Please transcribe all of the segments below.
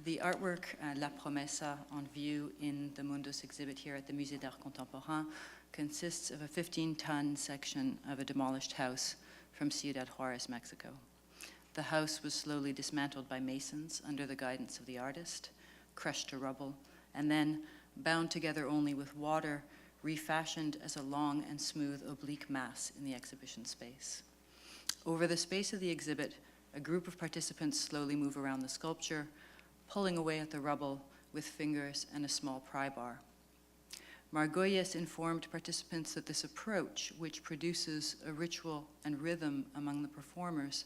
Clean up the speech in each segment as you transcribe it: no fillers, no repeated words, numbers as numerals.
The artwork La Promesa on view in the Mundos exhibit here at the Musée d'Art Contemporain consists of a 15-ton section of a demolished house from Ciudad Juarez, Mexico. The house was slowly dismantled by masons under the guidance of the artist, crushed to rubble, and then, bound together only with water, refashioned as a long and smooth oblique mass in the exhibition space. Over the space of the exhibit, a group of participants slowly move around the sculpture, pulling away at the rubble with fingers and a small pry bar. Margolles informed participants that this approach, which produces a ritual and rhythm among the performers,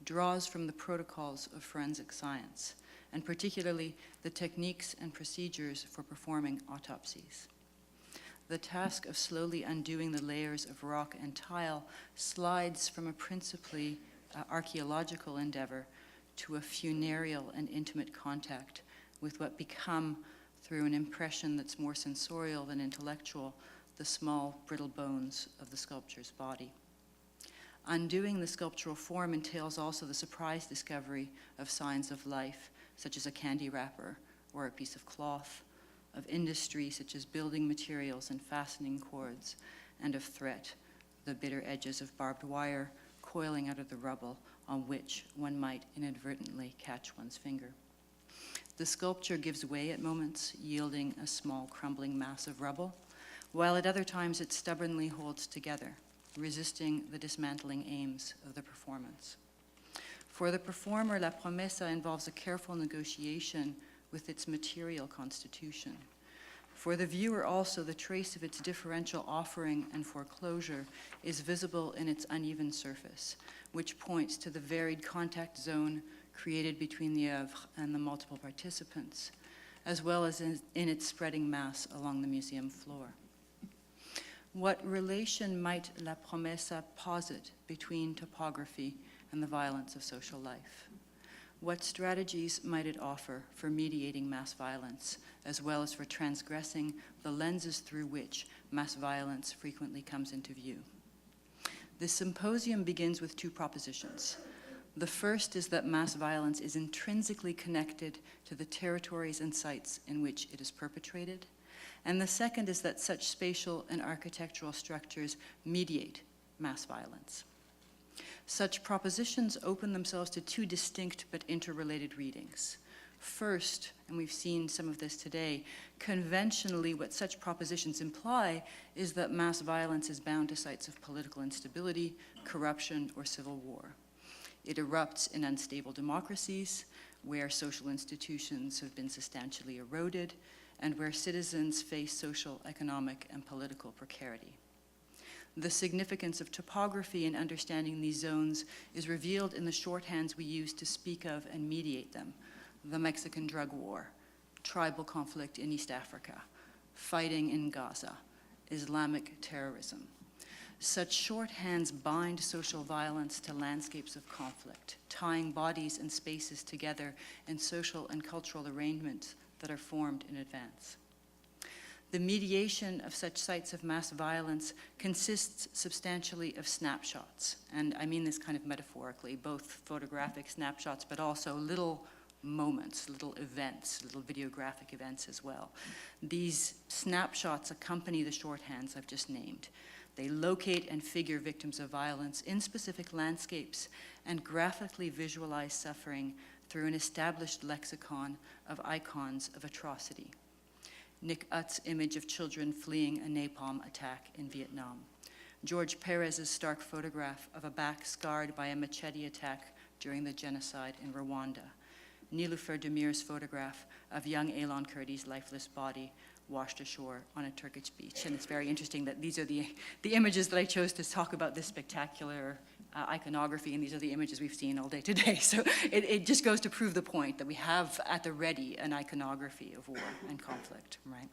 draws from the protocols of forensic science, and particularly the techniques and procedures for performing autopsies. The task of slowly undoing the layers of rock and tile slides from a principally archaeological endeavor to a funereal and intimate contact with what become, through an impression that's more sensorial than intellectual, the small, brittle bones of the sculpture's body. Undoing the sculptural form entails also the surprise discovery of signs of life, such as a candy wrapper or a piece of cloth, of industry such as building materials and fastening cords, and of threat, the bitter edges of barbed wire coiling out of the rubble on which one might inadvertently catch one's finger. The sculpture gives way at moments, yielding a small crumbling mass of rubble, while at other times it stubbornly holds together, resisting the dismantling aims of the performance. For the performer, La Promesa involves a careful negotiation with its material constitution. For the viewer also, the trace of its differential offering and foreclosure is visible in its uneven surface, which points to the varied contact zone created between the oeuvre and the multiple participants, as well as in its spreading mass along the museum floor. What relation might La Promesa posit between topography and the violence of social life? What strategies might it offer for mediating mass violence, as well as for transgressing the lenses through which mass violence frequently comes into view? This symposium begins with two propositions. The first is that mass violence is intrinsically connected to the territories and sites in which it is perpetrated. And the second is that such spatial and architectural structures mediate mass violence. Such propositions open themselves to two distinct but interrelated readings. First, and we've seen some of this today, conventionally what such propositions imply is that mass violence is bound to sites of political instability, corruption, or civil war. It erupts in unstable democracies, where social institutions have been substantially eroded, and where citizens face social, economic, and political precarity. The significance of topography in understanding these zones is revealed in the shorthands we use to speak of and mediate them: the Mexican drug war, tribal conflict in East Africa, fighting in Gaza, Islamic terrorism. Such shorthands bind social violence to landscapes of conflict, tying bodies and spaces together in social and cultural arrangements that are formed in advance. The mediation of such sites of mass violence consists substantially of snapshots, and I mean this kind of metaphorically, both photographic snapshots, but also little moments, little events, little videographic events as well. These snapshots accompany the shorthands I've just named. They locate and figure victims of violence in specific landscapes and graphically visualize suffering through an established lexicon of icons of atrocity. Nick Utt's image of children fleeing a napalm attack in Vietnam. George Perez's stark photograph of a back scarred by a machete attack during the genocide in Rwanda. Niloufer Demir's photograph of young Elan Kurdi's lifeless body washed ashore on a Turkish beach. And it's very interesting that these are the images that I chose to talk about this spectacular iconography, and these are the images we've seen all day today. So it just goes to prove the point that we have at the ready an iconography of war and conflict, right?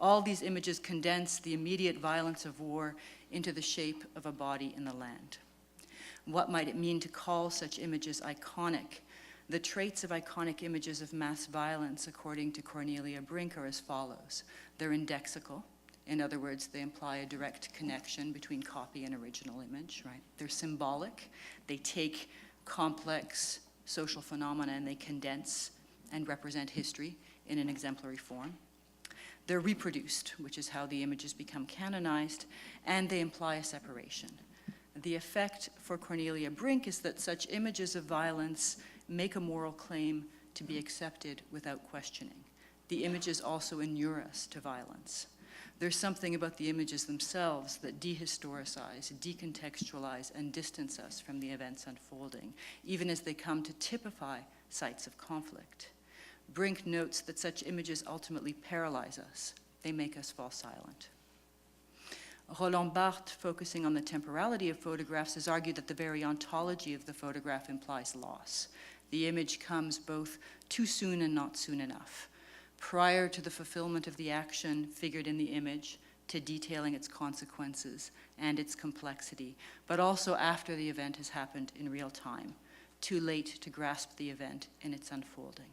All these images condense the immediate violence of war into the shape of a body in the land. What might it mean to call such images iconic? The traits of iconic images of mass violence, according to Cornelia Brink, are as follows. They're indexical. In other words, they imply a direct connection between copy and original image, right? They're symbolic. They take complex social phenomena and they condense and represent history in an exemplary form. They're reproduced, which is how the images become canonized, and they imply a separation. The effect for Cornelia Brink is that such images of violence make a moral claim to be accepted without questioning. The images also inure us to violence. There's something about the images themselves that dehistoricize, decontextualize, and distance us from the events unfolding, even as they come to typify sites of conflict. Brink notes that such images ultimately paralyze us. They make us fall silent. Roland Barthes, focusing on the temporality of photographs, has argued that the very ontology of the photograph implies loss. The image comes both too soon and not soon enough, prior to the fulfillment of the action figured in the image, to detailing its consequences and its complexity, but also after the event has happened in real time, too late to grasp the event in its unfolding.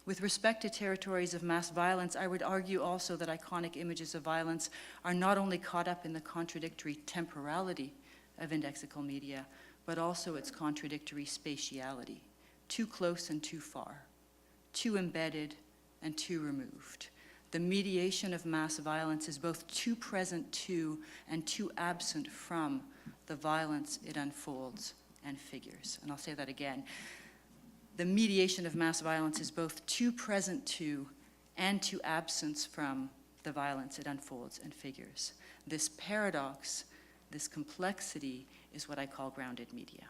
With respect to territories of mass violence, I would argue also that iconic images of violence are not only caught up in the contradictory temporality of indexical media, but also its contradictory spatiality, too close and too far, too embedded and too removed. The mediation of mass violence is both too present to and too absent from the violence it unfolds and figures. And I'll say that again. The mediation of mass violence is both too present to and too absent from the violence it unfolds and figures. This paradox, this complexity, is what I call grounded media.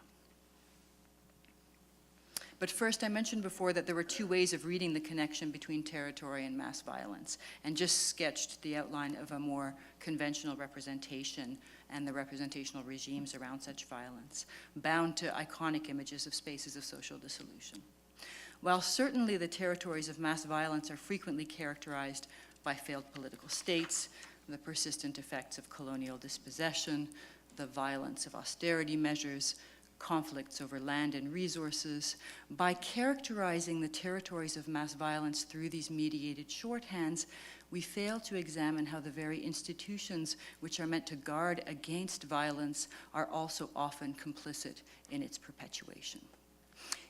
But first, I mentioned before that there were two ways of reading the connection between territory and mass violence, and just sketched the outline of a more conventional representation and the representational regimes around such violence, bound to iconic images of spaces of social dissolution. While certainly the territories of mass violence are frequently characterized by failed political states, the persistent effects of colonial dispossession, the violence of austerity measures, conflicts over land and resources, by characterizing the territories of mass violence through these mediated shorthands, we fail to examine how the very institutions which are meant to guard against violence are also often complicit in its perpetuation.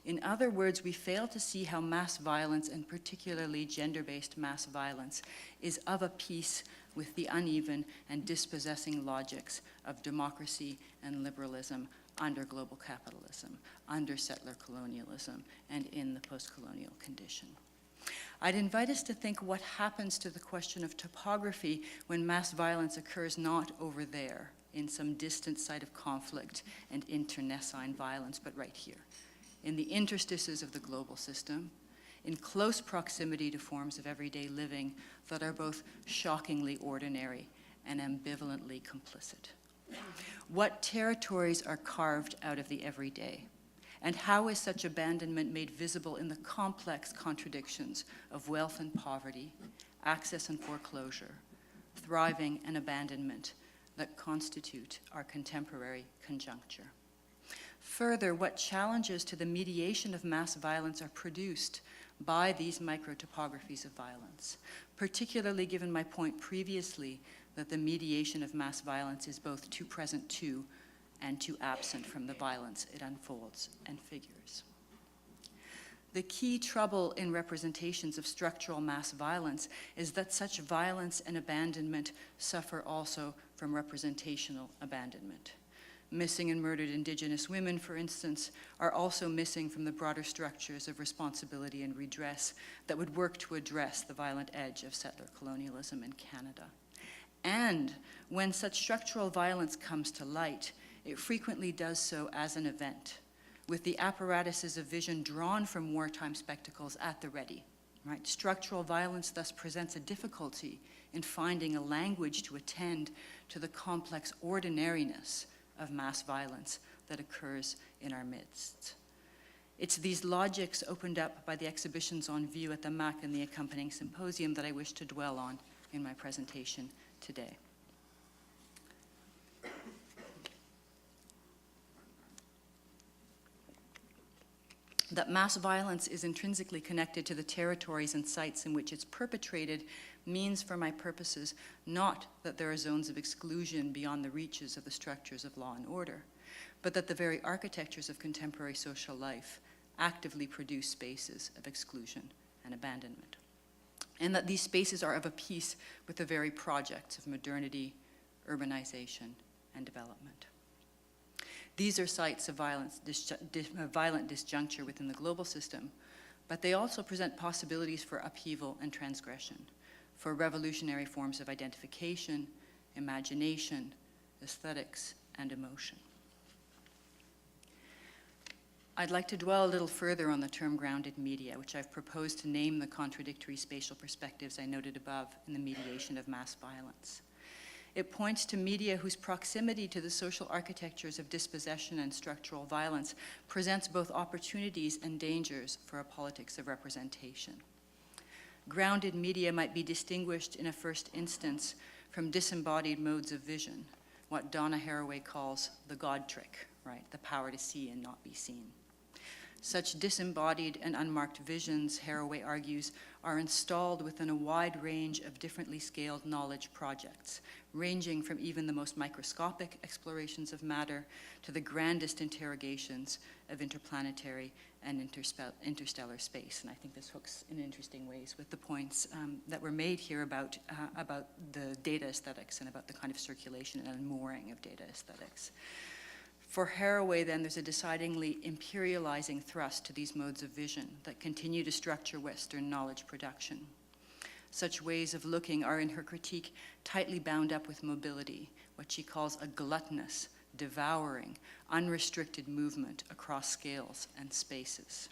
In other words, we fail to see how mass violence, and particularly gender-based mass violence, is of a piece with the uneven and dispossessing logics of democracy and liberalism under global capitalism, under settler colonialism, and in the post-colonial condition. I'd invite us to think what happens to the question of topography when mass violence occurs not over there, in some distant site of conflict and internecine violence, but right here, in the interstices of the global system, in close proximity to forms of everyday living that are both shockingly ordinary and ambivalently complicit. What territories are carved out of the everyday? And how is such abandonment made visible in the complex contradictions of wealth and poverty, access and foreclosure, thriving and abandonment that constitute our contemporary conjuncture? Further, what challenges to the mediation of mass violence are produced by these microtopographies of violence, particularly given my point previously that the mediation of mass violence is both too present to and too absent from the violence it unfolds and figures. The key trouble in representations of structural mass violence is that such violence and abandonment suffer also from representational abandonment. Missing and murdered Indigenous women, for instance, are also missing from the broader structures of responsibility and redress that would work to address the violent edge of settler colonialism in Canada. And when such structural violence comes to light, it frequently does so as an event, with the apparatuses of vision drawn from wartime spectacles at the ready. Right? Structural violence thus presents a difficulty in finding a language to attend to the complex ordinariness of mass violence that occurs in our midst. It's these logics opened up by the exhibitions on view at the MAC and the accompanying symposium that I wish to dwell on in my presentation today. That mass violence is intrinsically connected to the territories and sites in which it's perpetrated means, for my purposes, not that there are zones of exclusion beyond the reaches of the structures of law and order, but that the very architectures of contemporary social life actively produce spaces of exclusion and abandonment. And that these spaces are of a piece with the very projects of modernity, urbanization, and development. These are sites of violent disjuncture within the global system, but they also present possibilities for upheaval and transgression, for revolutionary forms of identification, imagination, aesthetics, and emotion. I'd like to dwell a little further on the term grounded media, which I've proposed to name the contradictory spatial perspectives I noted above in the mediation of mass violence. It points to media whose proximity to the social architectures of dispossession and structural violence presents both opportunities and dangers for a politics of representation. Grounded media might be distinguished in a first instance from disembodied modes of vision, what Donna Haraway calls the God trick, right? The power to see and not be seen. Such disembodied and unmarked visions, Haraway argues, are installed within a wide range of differently scaled knowledge projects, ranging from even the most microscopic explorations of matter to the grandest interrogations of interplanetary and interstellar space. And I think this hooks in interesting ways with the points that were made here about the data aesthetics and about the kind of circulation and mooring of data aesthetics. For Haraway, then, there's a decidedly imperializing thrust to these modes of vision that continue to structure Western knowledge production. Such ways of looking are, in her critique, tightly bound up with mobility, what she calls a gluttonous, devouring, unrestricted movement across scales and spaces.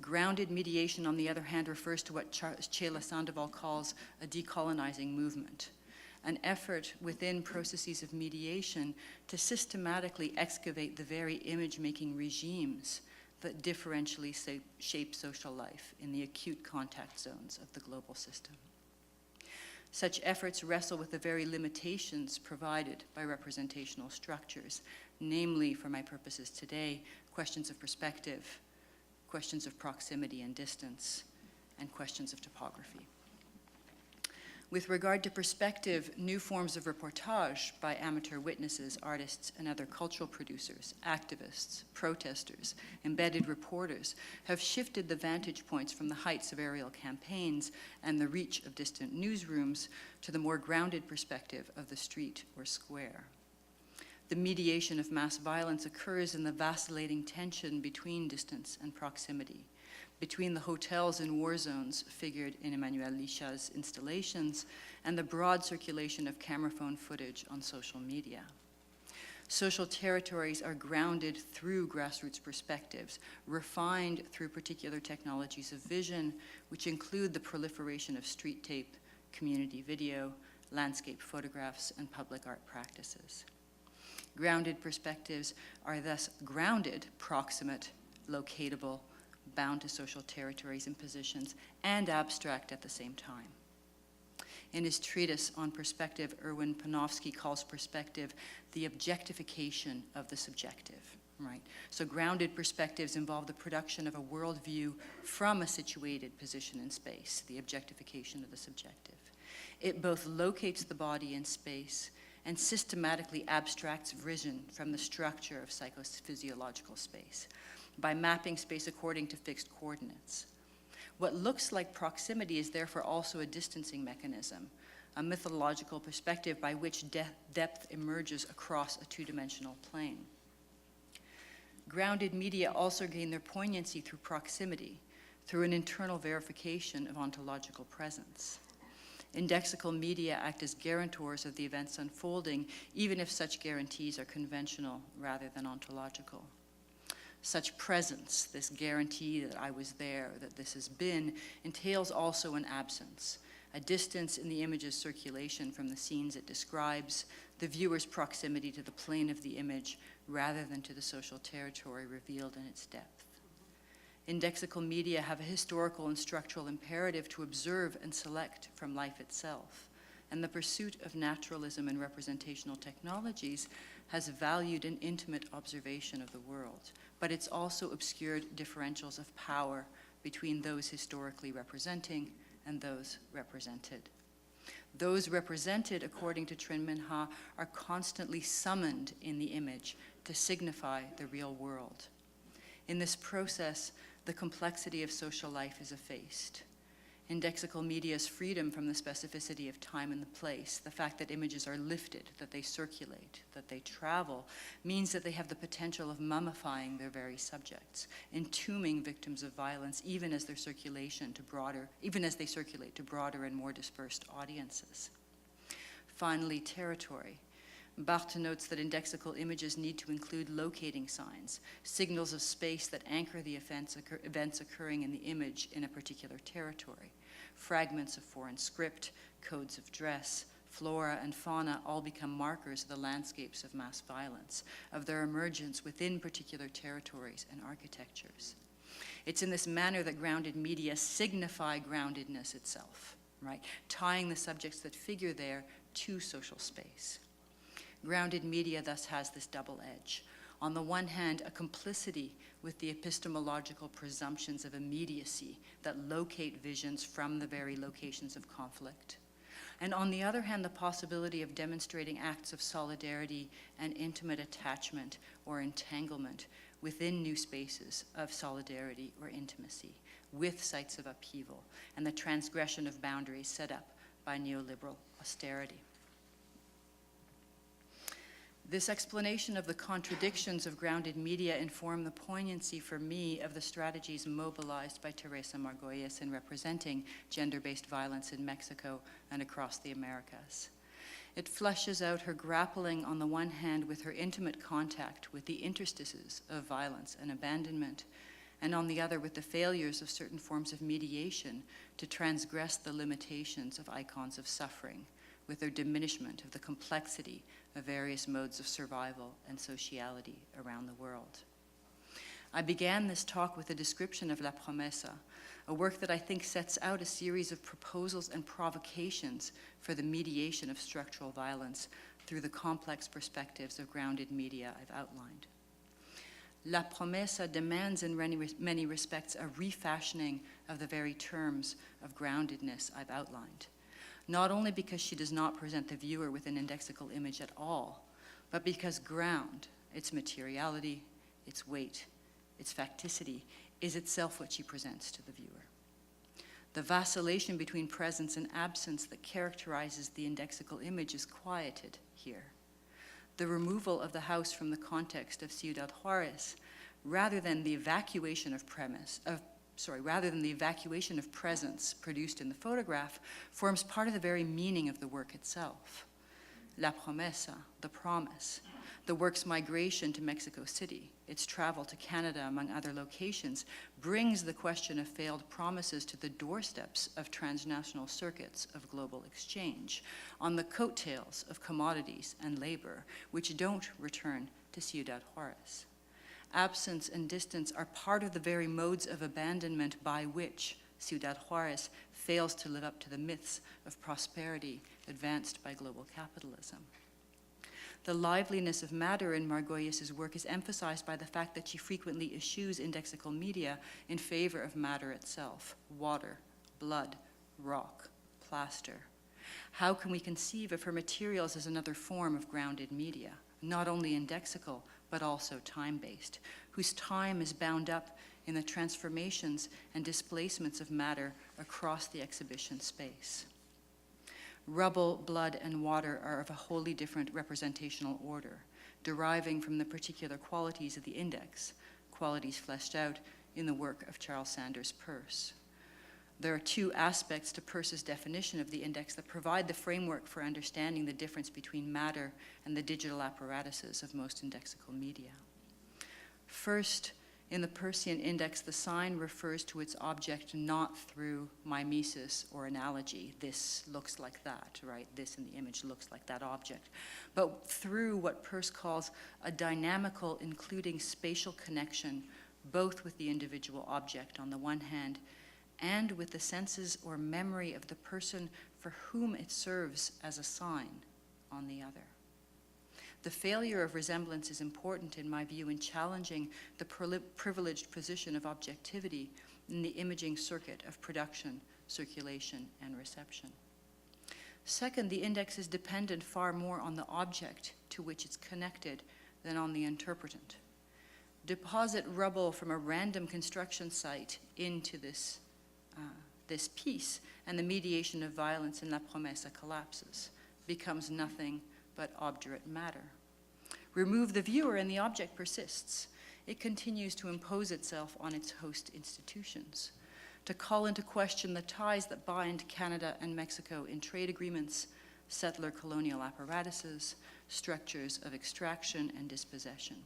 Grounded mediation, on the other hand, refers to what Chela Sandoval calls a decolonizing movement, an effort within processes of mediation to systematically excavate the very image-making regimes that differentially shape social life in the acute contact zones of the global system. Such efforts wrestle with the very limitations provided by representational structures, namely, for my purposes today, questions of perspective, questions of proximity and distance, and questions of topography. With regard to perspective, new forms of reportage by amateur witnesses, artists, and other cultural producers, activists, protesters, embedded reporters have shifted the vantage points from the heights of aerial campaigns and the reach of distant newsrooms to the more grounded perspective of the street or square. The mediation of mass violence occurs in the vacillating tension between distance and proximity, between the hotels in war zones figured in Emanuel Licha's installations and the broad circulation of camera phone footage on social media. Social territories are grounded through grassroots perspectives, refined through particular technologies of vision, which include the proliferation of street tape, community video, landscape photographs, and public art practices. Grounded perspectives are thus grounded, proximate, locatable, bound to social territories and positions, and abstract at the same time. In his treatise on perspective, Erwin Panofsky calls perspective the objectification of the subjective, right? So grounded perspectives involve the production of a worldview from a situated position in space, the objectification of the subjective. It both locates the body in space and systematically abstracts vision from the structure of psychophysiological space by mapping space according to fixed coordinates. What looks like proximity is therefore also a distancing mechanism, a methodological perspective by which depth emerges across a two-dimensional plane. Grounded media also gain their poignancy through proximity, through an internal verification of ontological presence. Indexical media act as guarantors of the events unfolding, even if such guarantees are conventional rather than ontological. Such presence, this guarantee that I was there, that this has been, entails also an absence, a distance in the image's circulation from the scenes it describes, the viewer's proximity to the plane of the image rather than to the social territory revealed in its depth. Indexical media have a historical and structural imperative to observe and select from life itself, and the pursuit of naturalism and representational technologies has valued an intimate observation of the world, but it's also obscured differentials of power between those historically representing and those represented. Those represented, according to Trinh Minh Ha, are constantly summoned in the image to signify the real world. In this process, the complexity of social life is effaced. Indexical media's freedom from the specificity of time and the place, the fact that images are lifted, that they circulate, that they travel, means that they have the potential of mummifying their very subjects, entombing victims of violence, even as they circulate to broader and more dispersed audiences. Finally, territory. Barthes notes that indexical images need to include locating signs, signals of space that anchor the events occurring in the image in a particular territory. Fragments of foreign script, codes of dress, flora and fauna all become markers of the landscapes of mass violence, of their emergence within particular territories and architectures. It's in this manner that grounded media signify groundedness itself, right? Tying the subjects that figure there to social space. Grounded media thus has this double edge. On the one hand, a complicity with the epistemological presumptions of immediacy that locate visions from the very locations of conflict. And on the other hand, the possibility of demonstrating acts of solidarity and intimate attachment or entanglement within new spaces of solidarity or intimacy, with sites of upheaval and the transgression of boundaries set up by neoliberal austerity. This explanation of the contradictions of grounded media informed the poignancy for me of the strategies mobilized by Teresa Margolles in representing gender-based violence in Mexico and across the Americas. It fleshes out her grappling on the one hand with her intimate contact with the interstices of violence and abandonment, and on the other with the failures of certain forms of mediation to transgress the limitations of icons of suffering, with their diminishment of the complexity of various modes of survival and sociality around the world. I began this talk with a description of La Promesa, a work that I think sets out a series of proposals and provocations for the mediation of structural violence through the complex perspectives of grounded media I've outlined. La Promesa demands in many respects a refashioning of the very terms of groundedness I've outlined, not only because she does not present the viewer with an indexical image at all, but because ground, its materiality, its weight, its facticity, is itself what she presents to the viewer. The vacillation between presence and absence that characterizes the indexical image is quieted here. The removal of the house from the context of Ciudad Juarez, rather than the evacuation of presence produced in the photograph, forms part of the very meaning of the work itself. La Promesa, the promise, the work's migration to Mexico City, its travel to Canada, among other locations, brings the question of failed promises to the doorsteps of transnational circuits of global exchange, on the coattails of commodities and labor, which don't return to Ciudad Juarez. Absence and distance are part of the very modes of abandonment by which Ciudad Juarez fails to live up to the myths of prosperity advanced by global capitalism. The liveliness of matter in Margolles' work is emphasized by the fact that she frequently eschews indexical media in favor of matter itself: water, blood, rock, plaster. How can we conceive of her materials as another form of grounded media, not only indexical, but also time-based, whose time is bound up in the transformations and displacements of matter across the exhibition space? Rubble, blood, and water are of a wholly different representational order, deriving from the particular qualities of the index, qualities fleshed out in the work of Charles Sanders Peirce. There are two aspects to Peirce's definition of the index that provide the framework for understanding the difference between matter and the digital apparatuses of most indexical media. First, in the Peircean index, the sign refers to its object not through mimesis or analogy. This looks like that, right? This in the image looks like that object. But through what Peirce calls a dynamical, including spatial connection, both with the individual object on the one hand and with the senses or memory of the person for whom it serves as a sign on the other. The failure of resemblance is important, in my view, in challenging the privileged position of objectivity in the imaging circuit of production, circulation, and reception. Second, the index is dependent far more on the object to which it's connected than on the interpretant. deposit rubble from a random construction site into this piece, and the mediation of violence in La Promesa collapses, becomes nothing but obdurate matter. Remove the viewer and the object persists. It continues to impose itself on its host institutions, to call into question the ties that bind Canada and Mexico in trade agreements, settler colonial apparatuses, structures of extraction and dispossession.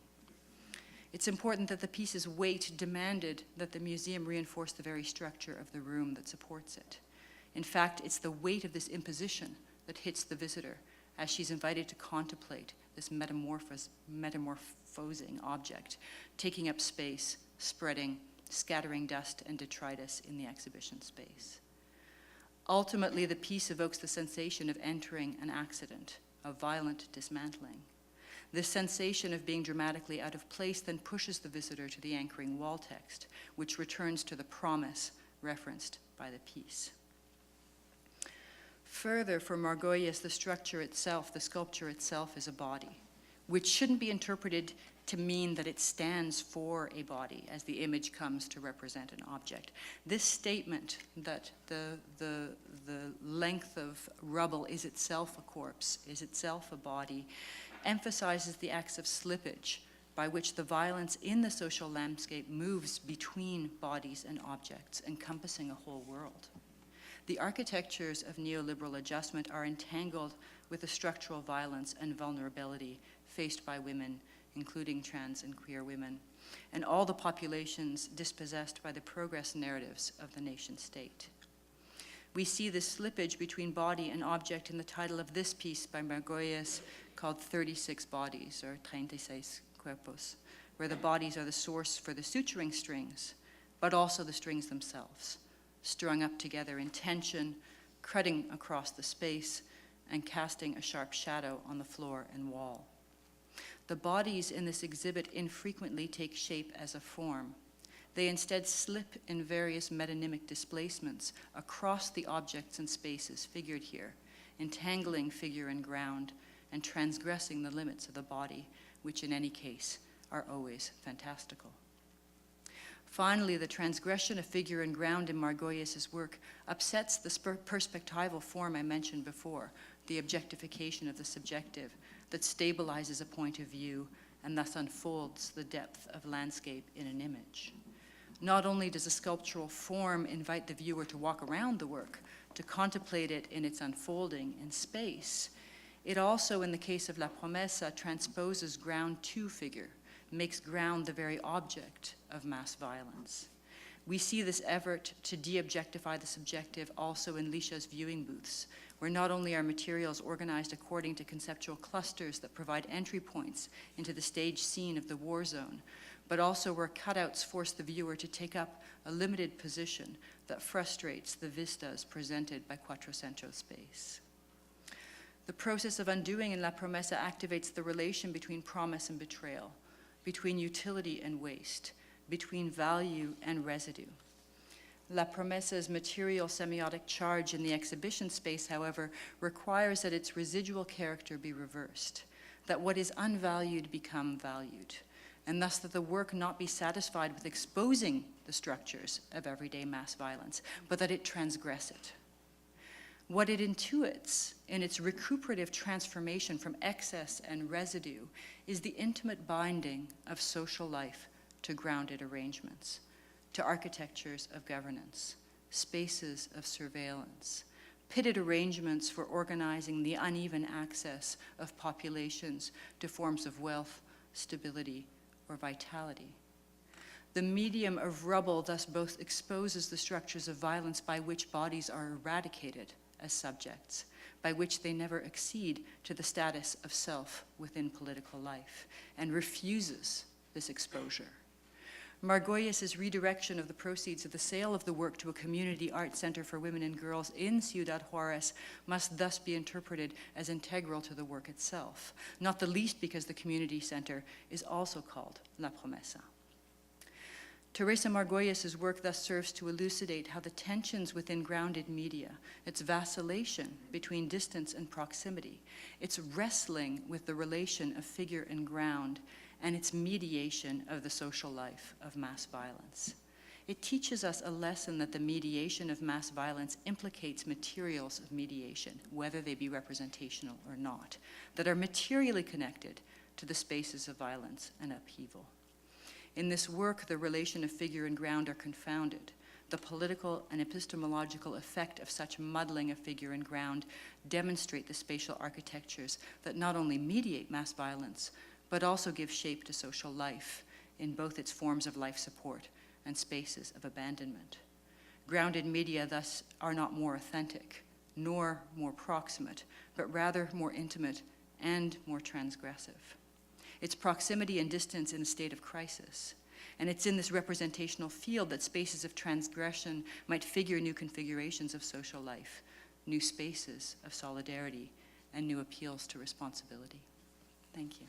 It's important that the piece's weight demanded that the museum reinforce the very structure of the room that supports it. In fact, it's the weight of this imposition that hits the visitor as she's invited to contemplate this metamorphosing object, taking up space, spreading, scattering dust and detritus in the exhibition space. Ultimately, the piece evokes the sensation of entering an accident, of violent dismantling. This sensation of being dramatically out of place then pushes the visitor to the anchoring wall text, which returns to the promise referenced by the piece. Further, for Margolles, the structure itself, the sculpture itself, is a body, which shouldn't be interpreted to mean that it stands for a body as the image comes to represent an object. This statement that the length of rubble is itself a corpse, is itself a body, emphasizes the acts of slippage by which the violence in the social landscape moves between bodies and objects, encompassing a whole world. The architectures of neoliberal adjustment are entangled with the structural violence and vulnerability faced by women, including trans and queer women, and all the populations dispossessed by the progress narratives of the nation state. We see this slippage between body and object in the title of this piece by Margolles called 36 Bodies, or 36 Cuerpos, where the bodies are the source for the suturing strings, but also the strings themselves, strung up together in tension, cutting across the space, and casting a sharp shadow on the floor and wall. The bodies in this exhibit infrequently take shape as a form. They instead slip in various metonymic displacements across the objects and spaces figured here, entangling figure and ground and transgressing the limits of the body, which in any case are always fantastical. Finally, the transgression of figure and ground in Margolles' work upsets the perspectival form I mentioned before, the objectification of the subjective that stabilizes a point of view and thus unfolds the depth of landscape in an image. Not only does a sculptural form invite the viewer to walk around the work, to contemplate it in its unfolding in space, it also, in the case of La Promesa, transposes ground to figure, makes ground the very object of mass violence. We see this effort to de-objectify the subjective also in Licha's viewing booths, where not only are materials organized according to conceptual clusters that provide entry points into the stage scene of the war zone, but also where cutouts force the viewer to take up a limited position that frustrates the vistas presented by Quattrocento space. The process of undoing in La Promesa activates the relation between promise and betrayal, between utility and waste, between value and residue. La Promesa's material semiotic charge in the exhibition space, however, requires that its residual character be reversed, that what is unvalued become valued, and thus that the work not be satisfied with exposing the structures of everyday mass violence, but that it transgress it. What it intuits in its recuperative transformation from excess and residue is the intimate binding of social life to grounded arrangements, to architectures of governance, spaces of surveillance, pitted arrangements for organizing the uneven access of populations to forms of wealth, stability, or vitality. The medium of rubble thus both exposes the structures of violence by which bodies are eradicated as subjects, by which they never accede to the status of self within political life, and refuses this exposure. Margolles' redirection of the proceeds of the sale of the work to a community art center for women and girls in Ciudad Juarez must thus be interpreted as integral to the work itself, not the least because the community center is also called La Promesa. Teresa Margolles' work thus serves to elucidate how the tensions within grounded media, its vacillation between distance and proximity, its wrestling with the relation of figure and ground, and its mediation of the social life of mass violence. It teaches us a lesson that the mediation of mass violence implicates materials of mediation, whether they be representational or not, that are materially connected to the spaces of violence and upheaval. In this work, the relation of figure and ground are confounded. The political and epistemological effect of such muddling of figure and ground demonstrate the spatial architectures that not only mediate mass violence, but also give shape to social life in both its forms of life support and spaces of abandonment. Grounded media thus are not more authentic, nor more proximate, but rather more intimate and more transgressive. Its proximity and distance in a state of crisis. And it's in this representational field that spaces of transgression might figure new configurations of social life, new spaces of solidarity, and new appeals to responsibility. Thank you.